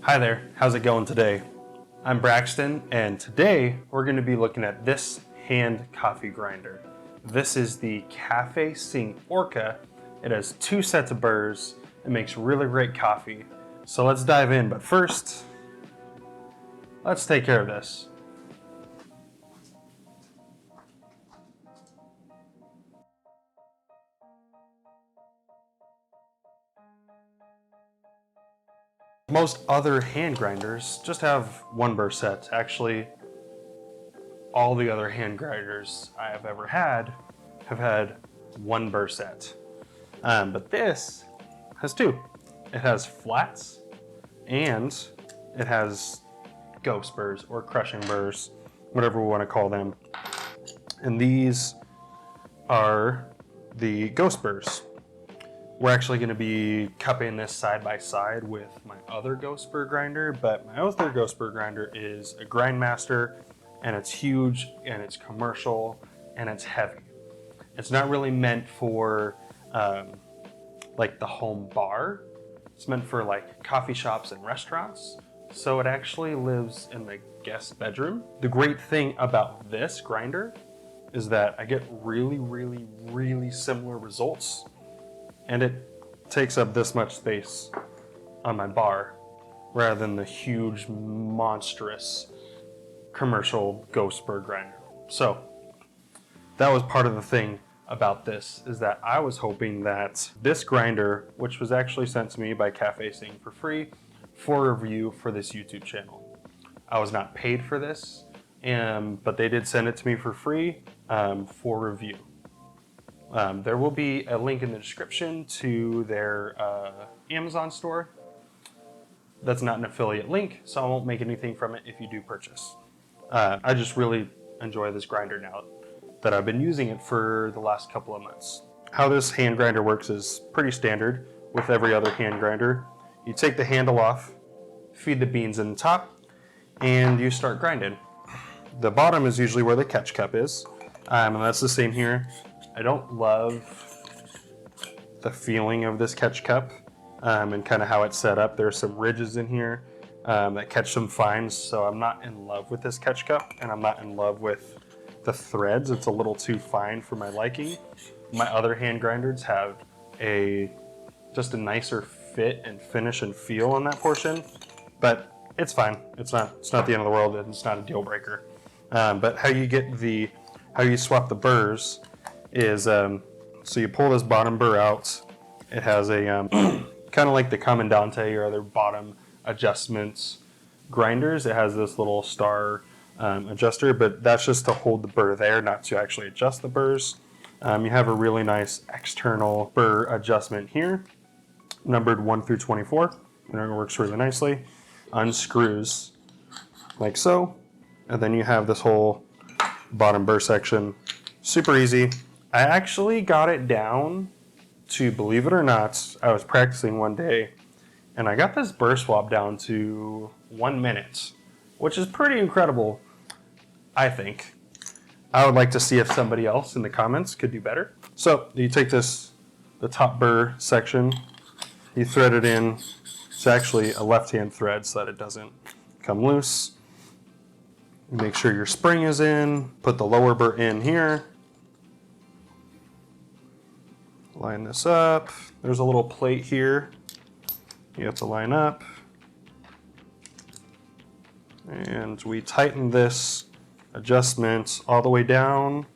Hi there, how's it going today? I'm Braxton, and today we're going to be looking at this hand coffee grinder. This is the Cafesing Orca. It has 2 sets of burrs. It makes really great coffee. So let's dive in, but first, let's take care of this. Most other hand grinders just have 1 burr set. Actually, all the other hand grinders I have ever had have had 1 burr set. But this has 2. It has flats and it has ghost burrs or crushing burrs, whatever we want to call them. And these are the ghost burrs. We're actually going to be cupping this side by side with my other ghost burr grinder, but my other ghost burr grinder is a Grindmaster, and it's huge, and it's commercial, and it's heavy. It's not really meant for like the home bar. It's meant for like coffee shops and restaurants. So it actually lives in the guest bedroom. The great thing about this grinder is that I get really similar results, and it takes up this much space on my bar rather than the huge, monstrous commercial ghost burr grinder. So that was part of the thing about this, is that I was hoping that this grinder, which was actually sent to me by Cafesing for free for review for this YouTube channel. I was not paid for this, but they did send it to me for free for review. There will be a link in the description to their Amazon store. That's not an affiliate link, so I won't make anything from it if you do purchase. I just really enjoy this grinder now that I've been using it for the last couple of months. How this hand grinder works is pretty standard with every other hand grinder. You take the handle off, feed the beans in the top, and you start grinding. The bottom is usually where the catch cup is, and that's the same here. I don't love the feeling of this catch cup and kind of how it's set up. There's some ridges in here that catch some fines, so I'm not in love with this catch cup, and I'm not in love with the threads. It's a little too fine for my liking. My other hand grinders have just a nicer fit and finish and feel on that portion, but it's fine. It's not the end of the world, and it's not a deal breaker. But how you swap the burrs is, so you pull this bottom burr out. It has a kind of like the Commandante or other bottom adjustments grinders. It has this little star adjuster, but that's just to hold the burr there, not to actually adjust the burrs. You have a really nice external burr adjustment here, numbered 1 through 24, and it works really nicely. Unscrews like so, and then you have this whole bottom burr section. Super easy. I actually got it down to, believe it or not, I was practicing one day, and I got this burr swap down to 1 minute, which is pretty incredible, I think. I would like to see if somebody else in the comments could do better. So you take the top burr section, you thread it in. It's actually a left-hand thread so that it doesn't come loose. You make sure your spring is in, put the lower burr in here. Line this up. There's a little plate here you have to line up. And we tighten this adjustment all the way down,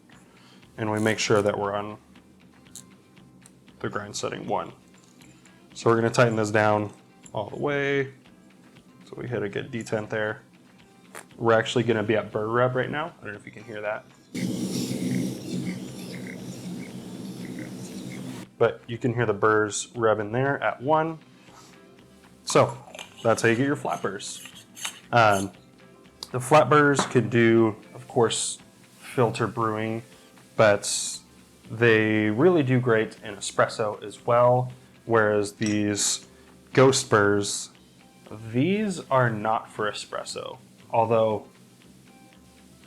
and we make sure that we're on the grind setting 1. So we're going to tighten this down all the way so we hit a good detent there. We're actually going to be at burr rub right now. I don't know if you can hear that. But you can hear the burrs rubbing there at 1. So that's how you get your flat burrs. The flat burrs could do, of course, filter brewing, but they really do great in espresso as well, whereas these ghost burrs, these are not for espresso, although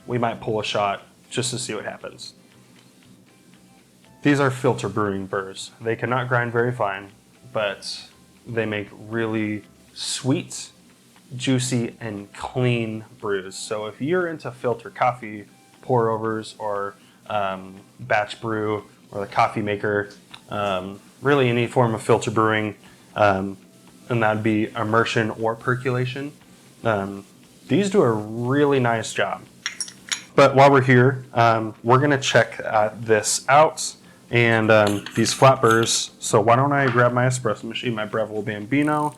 we might pull a shot just to see what happens. These are filter brewing burrs. They cannot grind very fine, but they make really sweet juicy and clean brews. So if you're into filter coffee pour overs or batch brew or the coffee maker, really any form of filter brewing, and that'd be immersion or percolation, these do a really nice job. But while we're here, we're gonna check this out and these flat burrs. So why don't I grab my espresso machine, my Breville Bambino,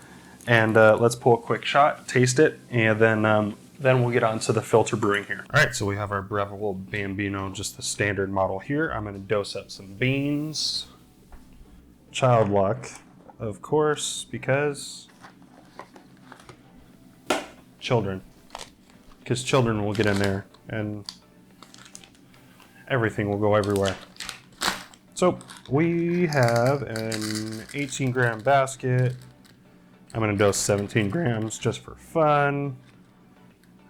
and let's pull a quick shot, taste it, and then we'll get on to the filter brewing here. All right, so we have our Breville Bambino, just the standard model here. I'm gonna dose up some beans. Child lock, of course, because children will get in there and everything will go everywhere. So we have an 18-gram basket. I'm gonna dose 17 grams just for fun.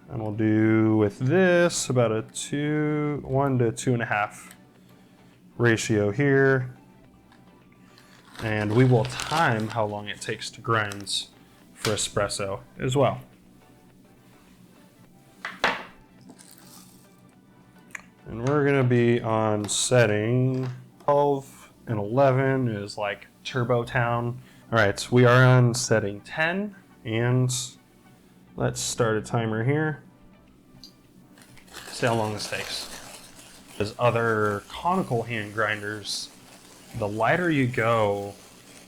And we'll do with this about a 1 to 2.5 ratio here. And we will time how long it takes to grind for espresso as well. And we're gonna be on setting 12 and 11 is like Turbo Town. All right, we are on setting 10, and let's start a timer here. See how long this takes. As other conical hand grinders, the lighter you go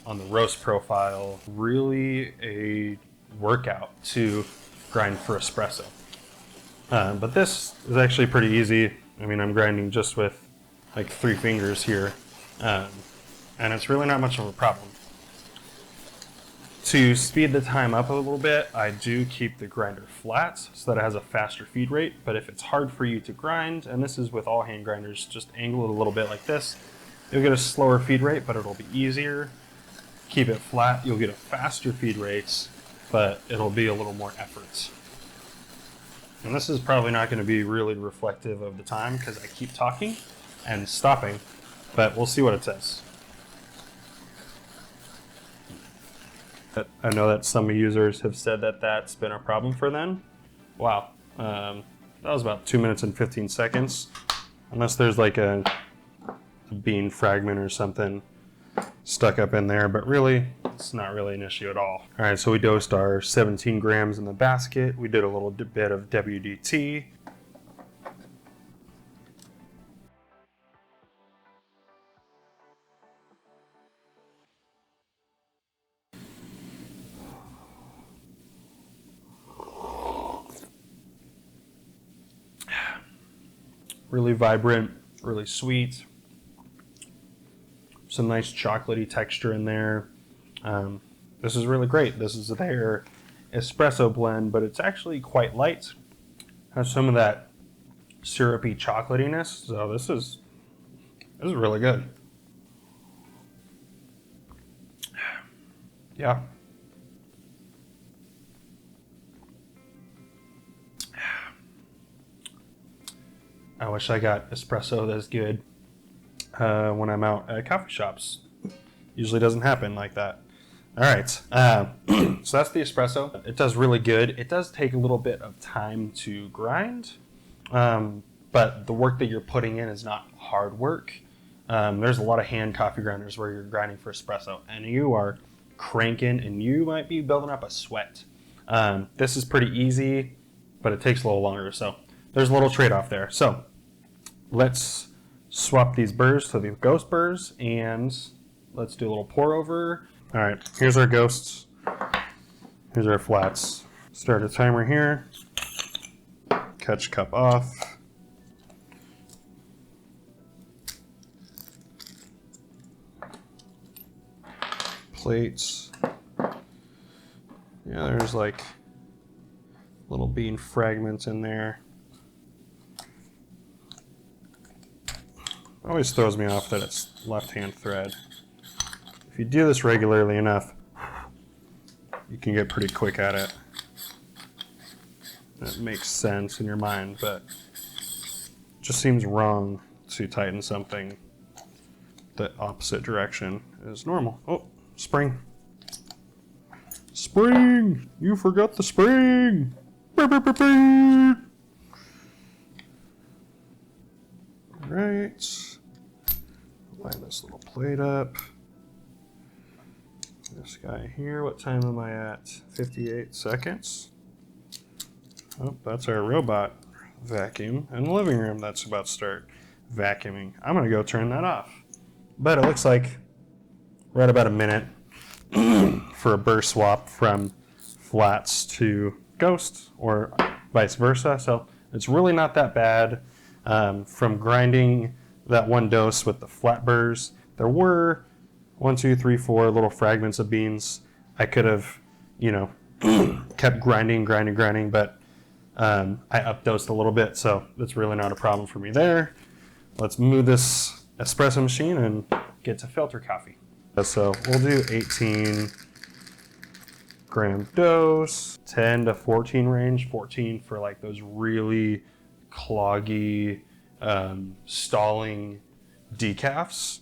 on the roast profile, really a workout to grind for espresso. But this is actually pretty easy. I mean, I'm grinding just with like 3 fingers here, and it's really not much of a problem. To speed the time up a little bit, I do keep the grinder flat so that it has a faster feed rate, but if it's hard for you to grind, and this is with all hand grinders, just angle it a little bit like this, you'll get a slower feed rate, but it'll be easier. Keep it flat, you'll get a faster feed rate, but it'll be a little more effort. And this is probably not going to be really reflective of the time because I keep talking and stopping, but we'll see what it says. I know that some users have said that that's been a problem for them. Wow, that was about 2 minutes and 15 seconds. Unless there's like a bean fragment or something stuck up in there, but really, it's not really an issue at all. All right, so we dosed our 17 grams in the basket. We did a little bit of WDT. Really vibrant, really sweet. Some nice chocolatey texture in there. This is really great. This is their espresso blend, but it's actually quite light. Has some of that syrupy chocolatiness. So this is really good. Yeah. I wish I got espresso that's good when I'm out at coffee shops. Usually doesn't happen like that. All right, so that's the espresso. It does really good. It does take a little bit of time to grind, but the work that you're putting in is not hard work. There's a lot of hand coffee grinders where you're grinding for espresso and you are cranking and you might be building up a sweat. This is pretty easy, but it takes a little longer. So there's a little trade-off there. So let's swap these burrs to the Ghost burrs and let's do a little pour over. All right, here's our Ghosts. Here's our flats. Start a timer here. Catch cup off. Plates. Yeah, there's like little bean fragments in there. Always throws me off that it's left-hand thread. If you do this regularly enough, you can get pretty quick at it. It makes sense in your mind, but it just seems wrong to tighten something the opposite direction is normal. Oh, spring Spring! You forgot the spring! Burr, burr, burr, burr. Alright. Line this little plate up. This guy here, what time am I at? 58 seconds. Oh, that's our robot vacuum. In the living room, that's about to start vacuuming. I'm gonna go turn that off. But it looks like we're at about a minute for a burr swap from flats to ghost or vice versa. So it's really not that bad. From grinding that one dose with the flat burrs, there were 1, 2, 3, 4 little fragments of beans. I could have, you know, kept grinding, but I up-dosed a little bit, so that's really not a problem for me there. Let's move this espresso machine and get to filter coffee. So we'll do 18 gram dose, 10 to 14 range, 14 for like those really cloggy, stalling decafs.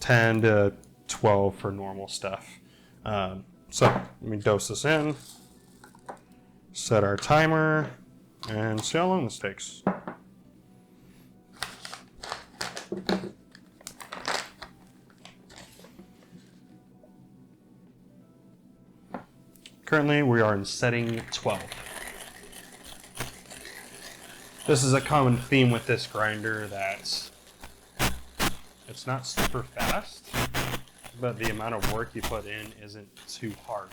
10 to 12 for normal stuff. So let me dose this in, set our timer, and see how long this takes. Currently, we are in setting 12. This is a common theme with this grinder that it's not super fast, but the amount of work you put in isn't too hard.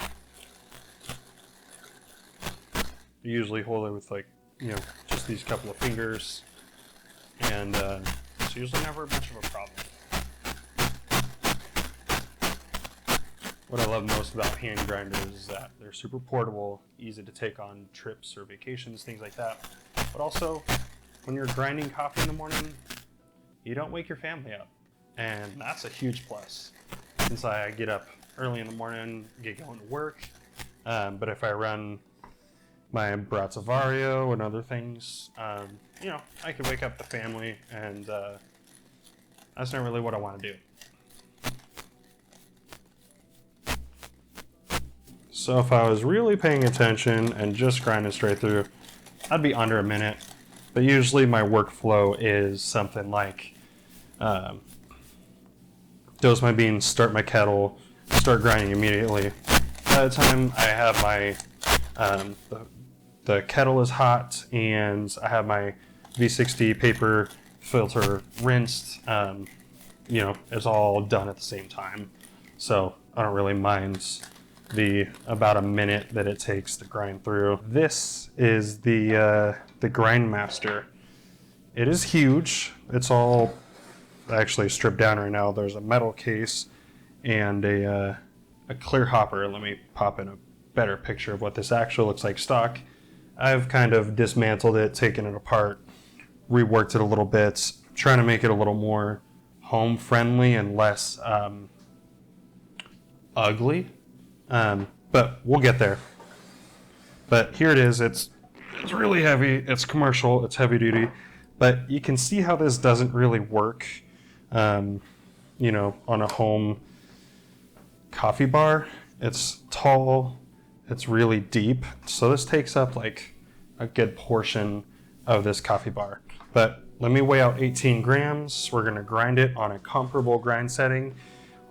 You usually hold it with like, you know, just these couple of fingers, and it's usually never much of a problem. What I love most about hand grinders is that they're super portable, easy to take on trips or vacations, things like that. But also, when you're grinding coffee in the morning, you don't wake your family up. And that's a huge plus. Since I get up early in the morning, get going to work. But if I run my Baratza and other things, you know, I could wake up the family, and that's not really what I want to do. So if I was really paying attention and just grinding straight through, I'd be under a minute. But usually my workflow is something like dose my beans, start my kettle, start grinding immediately. By the time I have my the kettle is hot and I have my V60 paper filter rinsed, you know, it's all done at the same time. So I don't really mind the about a minute that it takes to grind through. This is the Grindmaster. It is huge. It's all actually stripped down right now. There's a metal case and a clear hopper. Let me pop in a better picture of what this actually looks like stock. I've kind of dismantled it, taken it apart, reworked it a little bit, trying to make it a little more home friendly and less ugly. But we'll get there. But here it is. It's really heavy. It's commercial. It's heavy duty. But you can see how this doesn't really work, you know, on a home coffee bar. It's tall. It's really deep. So this takes up like a good portion of this coffee bar. But let me weigh out 18 grams. We're going to grind it on a comparable grind setting.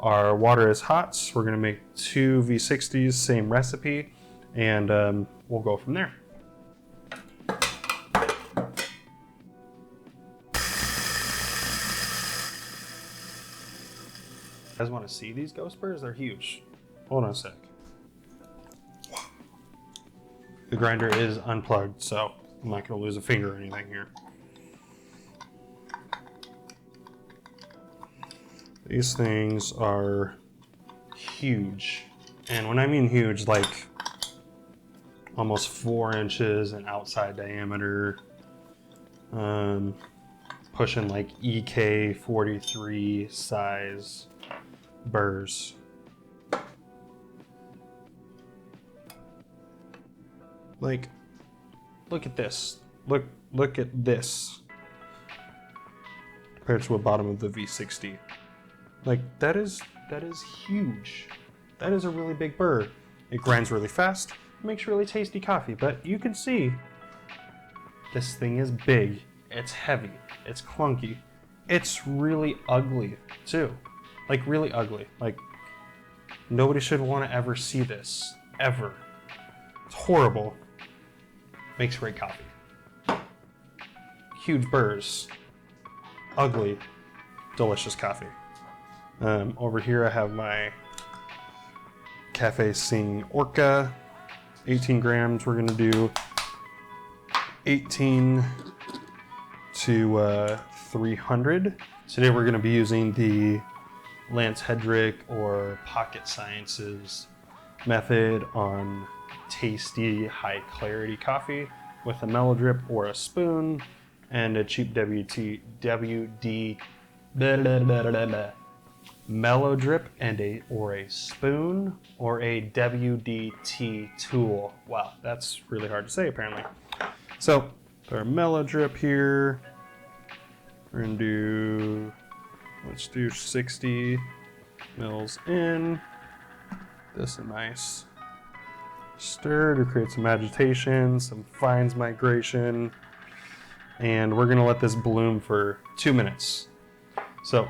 Our water is hot. We're going to make 2 V60s, same recipe, and we'll go from there. You guys want to see these ghost burrs? They're huge. Hold on a sec. The grinder is unplugged, so I'm not going to lose a finger or anything here. These things are huge. And when I mean huge, like almost 4 inches in outside diameter. Pushing like EK 43 size burrs. Like, look at this. Look at this. Compared to the bottom of the V60. Like, that is huge. that is a really big burr. It grinds really fast, makes really tasty coffee, but you can see this thing is big, it's heavy, it's clunky. It's really ugly too, like really ugly. Like nobody should want to ever see this, ever. It's horrible. Makes great coffee. Huge burrs, ugly, delicious coffee. Over here I have my Cafesing Orca, 18 grams. We're gonna do 18 to 300. Today we're gonna be using the Lance Hedrick or Pocket Sciences method on tasty high clarity coffee with a mellow drip or a spoon and a cheap mellow drip and a spoon or a WDT tool. Wow, that's really hard to say apparently. So put our mellow drip here. We're gonna do, let's do 60 mils in. This a nice stir to create some agitation, some fines migration, and we're gonna let this bloom for 2 minutes. So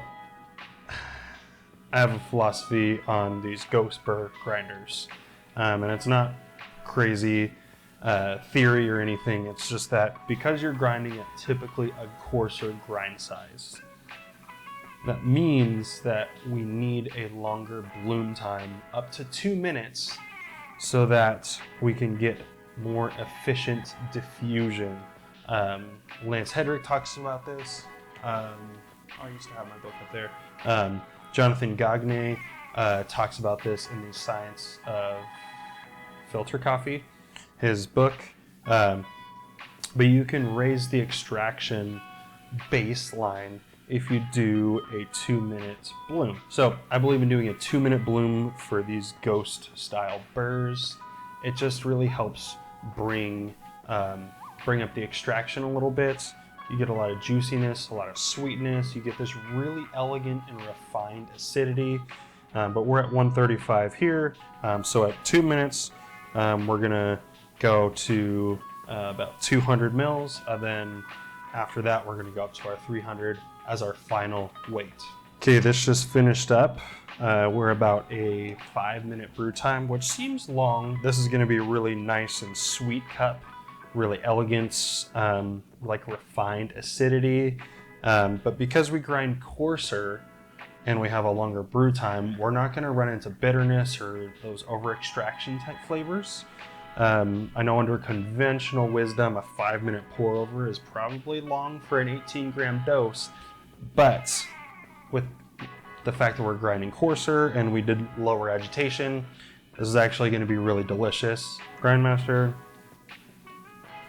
I have a philosophy on these Ghost burr grinders, and it's not crazy theory or anything. It's just that because you're grinding at typically a coarser grind size, that means that we need a longer bloom time, up to 2 minutes, so that we can get more efficient diffusion. Lance Hedrick talks about this. I used to have my book up there. Jonathan Gagne talks about this in the Science of Filter Coffee, his book. But you can raise the extraction baseline if you do a 2 minute bloom. So I believe in doing a 2 minute bloom for these Ghost style burrs. It just really helps bring up the extraction a little bit. You get a lot of juiciness, a lot of sweetness. You get this really elegant and refined acidity. But we're at 135 here. So at 2 minutes, we're gonna go to about 200 mils. And then after that, we're gonna go up to our 300 as our final weight. Okay, this just finished up. We're about a 5 minute brew time, which seems long. This is gonna be a really nice and sweet cup, really elegant, like refined acidity. But because we grind coarser and we have a longer brew time, we're not gonna run into bitterness or those over extraction type flavors. I know under conventional wisdom, a 5 minute pour over is probably long for an 18 gram dose, but with the fact that we're grinding coarser and we did lower agitation, this is actually gonna be really delicious. Grindmaster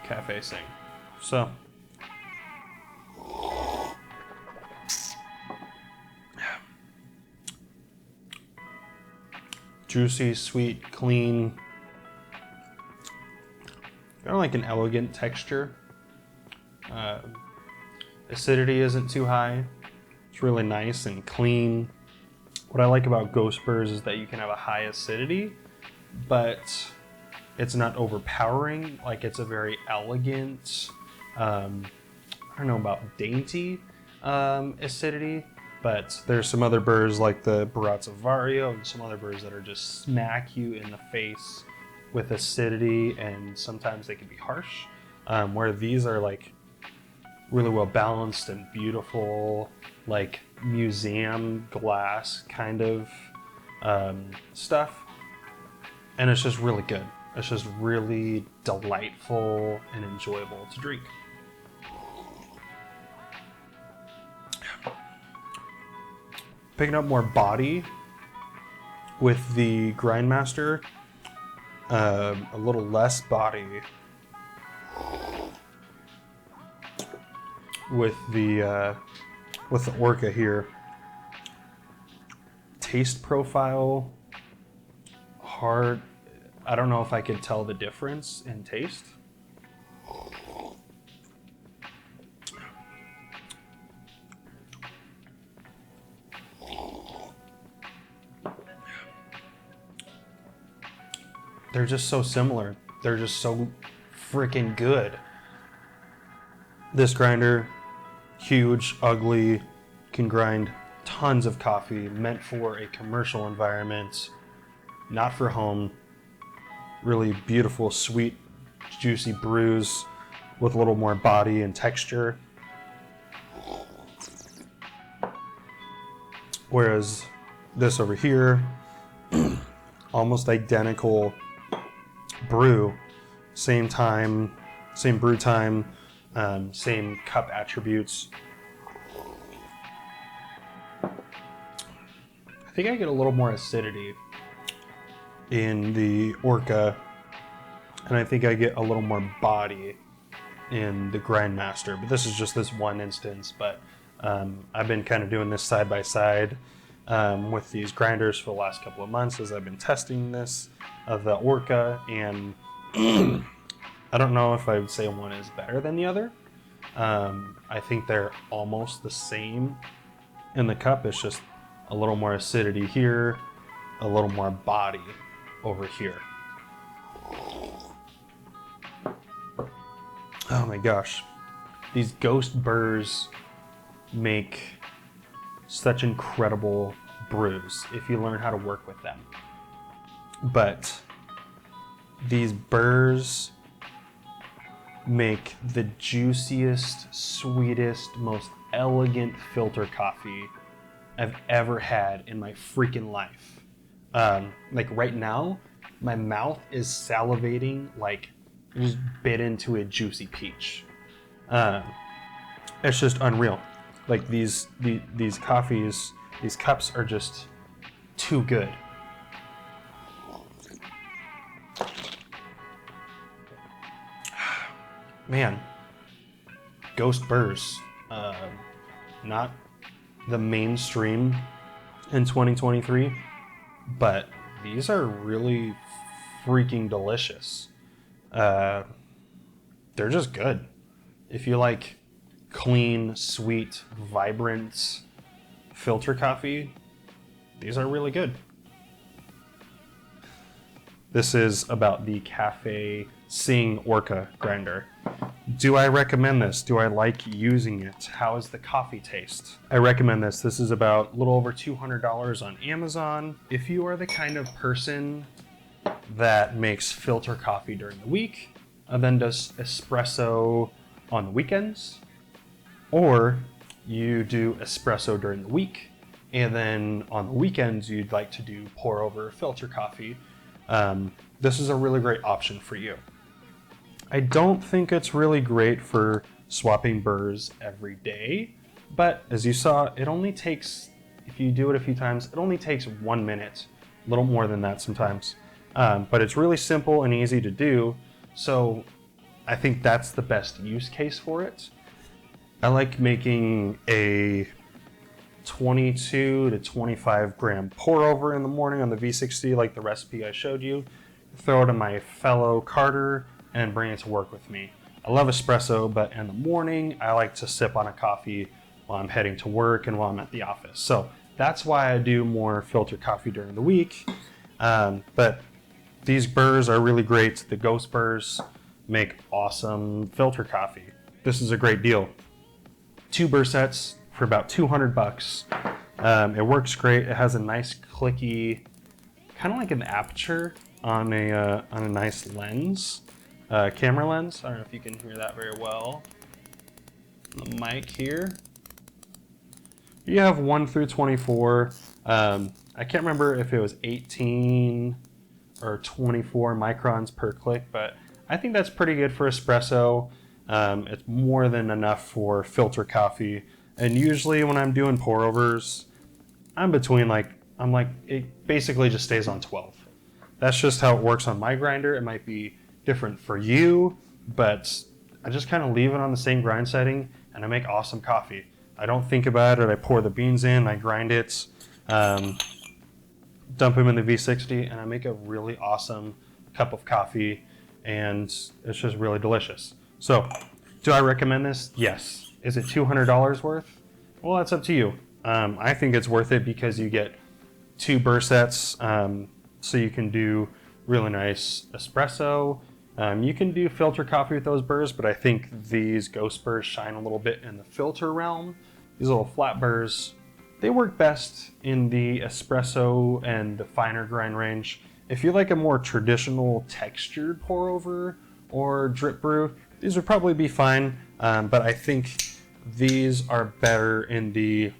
Cafesing. So juicy, sweet, clean, kind of like an elegant texture. Acidity isn't too high. It's really nice and clean. What I like about Ghost burrs is that you can have a high acidity, but it's not overpowering. Like, it's a very elegant, I don't know about dainty acidity, but there's some other burrs like the Baratza Vario and some other burrs that are just smack you in the face with acidity, and sometimes they can be harsh, where these are like really well balanced and beautiful, like museum glass kind of stuff, and it's just really good. It's just really delightful and enjoyable to drink. Picking up more body with the Grindmaster, a little less body with the Orca here. Taste profile, hard. I don't know if I could tell the difference in taste. they're just so similar. They're just so freaking good. This grinder, huge, ugly, can grind tons of coffee, meant for a commercial environment, not for home. Really beautiful, sweet, juicy brews with a little more body and texture. Whereas this over here, almost identical brew, same time, same brew time, same cup attributes. I think I get a little more acidity in the Orca, and I think I get a little more body in the Grindmaster, but this is just this one instance. But I've been kind of doing this side by side with these grinders for the last couple of months as I've been testing this of the Orca, and I don't know if I would say one is better than the other. I think they're almost the same in the cup. It's just a little more acidity here, a little more body over here. Oh my gosh, these Ghost burrs make such incredible brews if you learn how to work with them. But these burrs make the juiciest, sweetest, most elegant filter coffee I've ever had in my freaking life. Like right now, my mouth is salivating like I just bit into a juicy peach. It's just unreal. Like these coffees, these cups are just too good. Man, Ghost burrs, not the mainstream in 2023, but these are really freaking delicious. They're just good. If you like clean, sweet, vibrant filter coffee, these are really good. This is about the Cafesing Orca grinder. Do I recommend this? Do I like using it? How is the coffee taste? I recommend this. This is about a little over $200 on Amazon. If you are the kind of person that makes filter coffee during the week and then does espresso on the weekends, or you do espresso during the week and then on the weekends you'd like to do pour over filter coffee, this is a really great option for you. I don't think it's really great for swapping burrs every day, but as you saw, it only takes, if you do it a few times, it only takes 1 minute, a little more than that sometimes. But it's really simple and easy to do, so I think that's the best use case for it. I like making a 22 to 25 gram pour over in the morning on the V60, like the recipe I showed you. Throw it in my fellow carter and bring it to work with me. I love espresso, but in the morning I like to sip on a coffee while I'm heading to work and while I'm at the office. So that's why I do more filter coffee during the week. But these burrs are really great. The Ghost burrs make awesome filter coffee. This is a great deal. 2 burrsets for about 200 bucks. It works great. It has a nice clicky, kind of like an aperture on a nice lens, camera lens. I don't know if you can hear that very well. The mic here. You have 1 through 24. I can't remember if it was 18 or 24 microns per click, but I think that's pretty good for espresso. It's more than enough for filter coffee. And usually when I'm doing pour overs, it basically just stays on 12. That's just how it works on my grinder. It might be different for you, but I just kind of leave it on the same grind setting and I make awesome coffee. I don't think about it. I pour the beans in, I grind it, dump them in the V60, and I make a really awesome cup of coffee, and it's just really delicious. So, do I recommend this? Yes. Is it $200 worth? Well, that's up to you. I think it's worth it because you get 2 burrsets, so you can do really nice espresso. You can do filter coffee with those burrs, but I think these Ghost burrs shine a little bit in the filter realm. These little flat burrs, they work best in the espresso and the finer grind range. If you like a more traditional textured pour over or drip brew, these would probably be fine, but I think these are better in the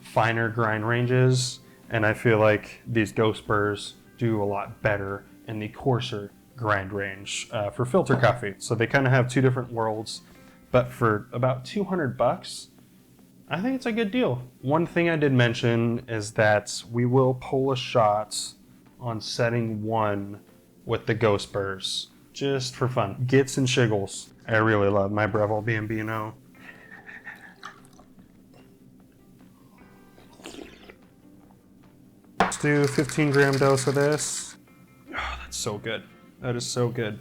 finer grind ranges, and I feel like these Ghost burrs do a lot better in the coarser grind range for filter coffee. So they kind of have two different worlds, but for about $200, I think it's a good deal. One thing I did mention is that we will pull a shot on setting 1 with the Ghost burrs, just for fun. Gits and shiggles. I really love my Breville Bambino. Let's do a 15-gram dose of this. Oh, that's so good. That is so good.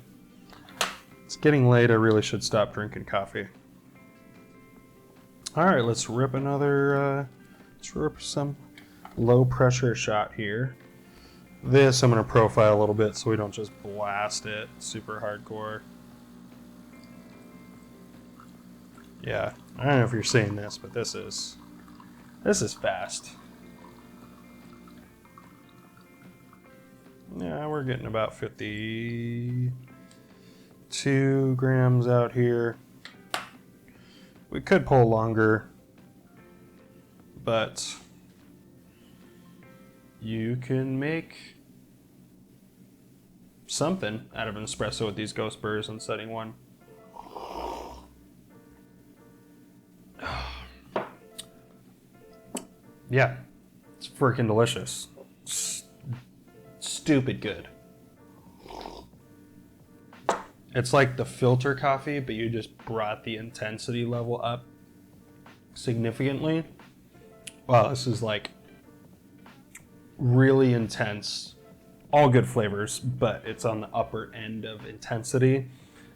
It's getting late. I really should stop drinking coffee. All right, let's rip some low pressure shot here. This I'm going to profile a little bit so we don't just blast it super hardcore. Yeah, I don't know if you're seeing this, but this is fast. Yeah, we're getting about 52 grams out here. We could pull longer, but you can make something out of an espresso with these Ghost burrs on setting 1. Yeah, it's freaking delicious. Stupid good. It's like the filter coffee, but you just brought the intensity level up significantly. Wow, this is like really intense. All good flavors, but it's on the upper end of intensity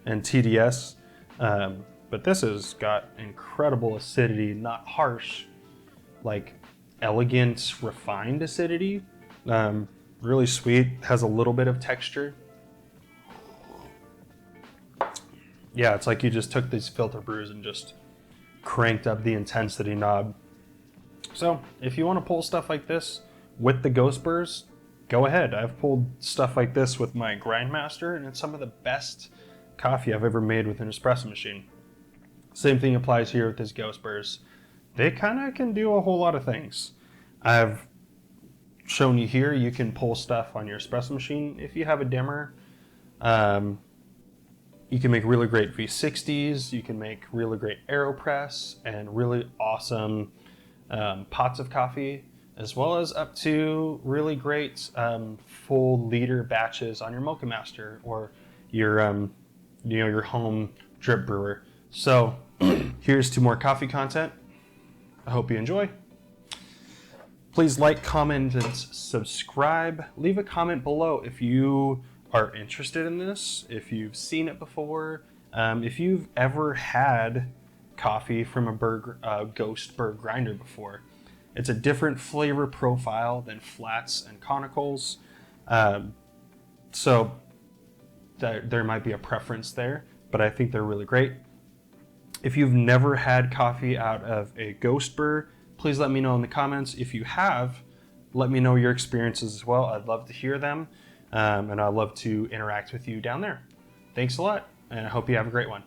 and TDS. But this has got incredible acidity, not harsh, like elegant, refined acidity. Really sweet, has a little bit of texture. Yeah, it's like you just took these filter brews and just cranked up the intensity knob. So if you want to pull stuff like this with the Ghost burrs, go ahead. I've pulled stuff like this with my Grindmaster, and it's some of the best coffee I've ever made with an espresso machine. Same thing applies here with these Ghost burrs. They kind of can do a whole lot of things. I've shown you here, you can pull stuff on your espresso machine if you have a dimmer. You can make really great V60s, you can make really great AeroPress and really awesome pots of coffee, as well as up to really great full liter batches on your Mocha Master or your your home drip brewer. So here's to more coffee content. I hope you enjoy. Please like, comment, and subscribe. Leave a comment below if you are interested in this, if you've seen it before, if you've ever had coffee from a Ghost burr grinder before. It's a different flavor profile than flats and conicals, so there might be a preference there, but I think they're really great. If you've never had coffee out of a Ghost burr, please let me know in the comments. If you have, let me know your experiences as well. I'd love to hear them, and I'd love to interact with you down there. Thanks a lot, and I hope you have a great one.